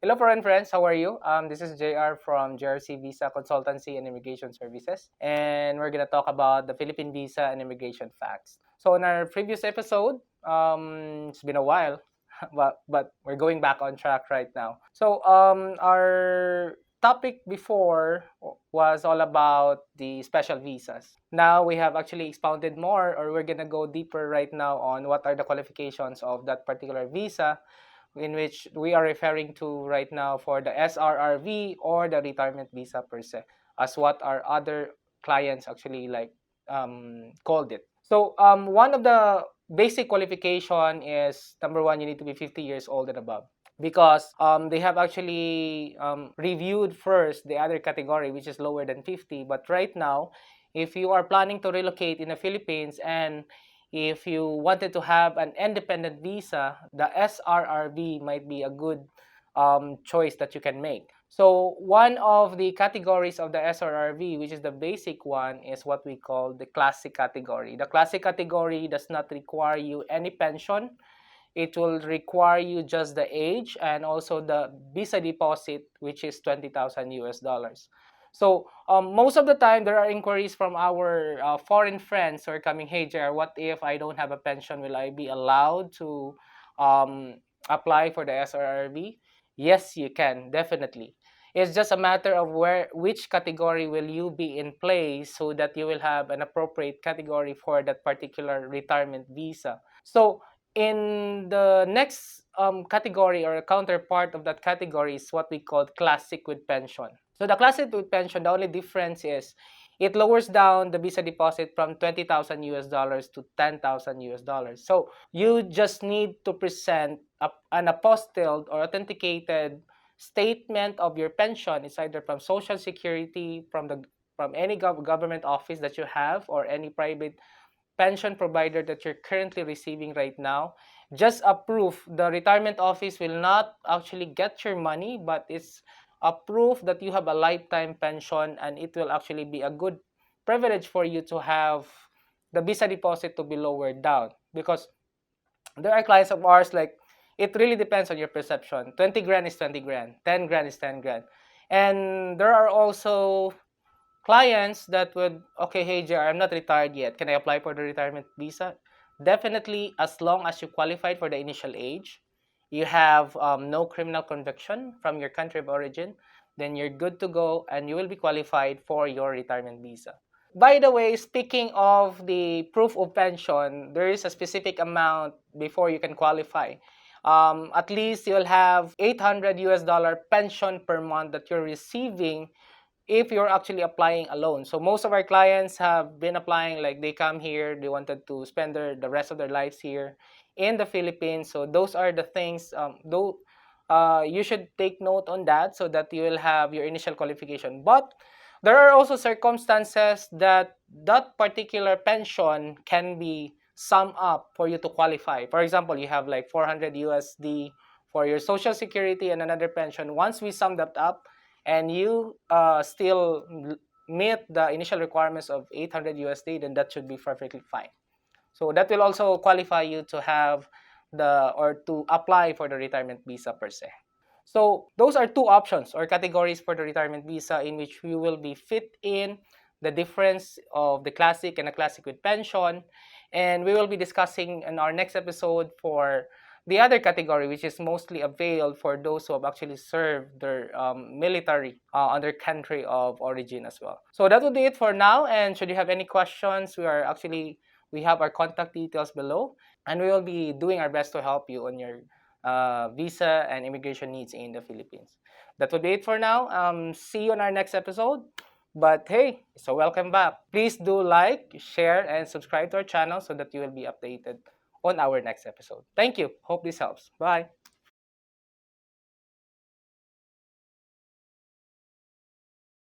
Hello, foreign friends. How are you? This is JR from JRC Visa Consultancy and Immigration Services, and we're gonna talk about the Philippine visa and immigration facts. So, in our previous episode, it's been a while, but we're going back on track right now. So, our topic before was all about the special visas. Now we have actually expounded more, or we're gonna go deeper right now on what are the qualifications of that particular visa in which we are referring to right now for the SRRV or the retirement visa per se, as what our other clients actually called it. So one of the basic qualification is number one, you need to be 50 years old and above because they have actually reviewed first the other category which is lower than 50, but right now if you are planning to relocate in the Philippines and if you wanted to have an independent visa, the SRRB might be a good choice that you can make. So one of the categories of the SRRB, which is the basic one, is what we call the classic category. The classic category does not require you any pension. It will require you just the age and also the visa deposit, which is 20,000 US dollars. So most of the time, there are inquiries from our foreign friends who are coming, hey, JR, what if I don't have a pension? Will I be allowed to apply for the SRRB? Yes, you can, definitely. It's just a matter of which category will you be in place so that you will have an appropriate category for that particular retirement visa. So in the next category or counterpart of that category is what we call classic with pension. So the classic with pension, the only difference is it lowers down the visa deposit from 20,000 US dollars to 10,000 US dollars. So you just need to present an apostilled or authenticated statement of your pension. It's either from Social Security, from any government office that you have, or any private pension provider that you're currently receiving right now. Just a proof. The retirement office will not actually get your money, but it's a proof that you have a lifetime pension, and it will actually be a good privilege for you to have the visa deposit to be lowered down, because there are clients of ours like it really depends on your perception. 20 grand is 20 grand, 10 grand is 10 grand. And there are also clients that would, okay, hey, JR, I'm not retired yet. Can I apply for the retirement visa? Definitely, as long as you qualified for the initial age, you have no criminal conviction from your country of origin, then you're good to go and you will be qualified for your retirement visa. By the way, speaking of the proof of pension, there is a specific amount before you can qualify. At least you'll have 800 US dollar pension per month that you're receiving if you're actually applying alone. So most of our clients have been applying, like they come here, they wanted to spend the rest of their lives here in the Philippines. So those are the things, though you should take note on that so that you will have your initial qualification. But there are also circumstances that that particular pension can be summed up for you to qualify. For example, you have like 400 USD for your Social Security and another pension. Once we sum that up, and you still meet the initial requirements of 800 USD, then that should be perfectly fine. So that will also qualify you to have or to apply for the retirement visa per se. So those are two options or categories for the retirement visa in which we will be fit in the difference of the classic and the classic with pension. And we will be discussing in our next episode for the other category, which is mostly availed for those who have actually served their military on their country of origin as well. So that would be it for now. And should you have any questions, we have our contact details below, and we will be doing our best to help you on your visa and immigration needs in the Philippines. That would be it for now. See you on our next episode. But hey, so welcome back. Please do like, share, and subscribe to our channel so that you will be updated on our next episode. Thank you. Hope this helps. Bye.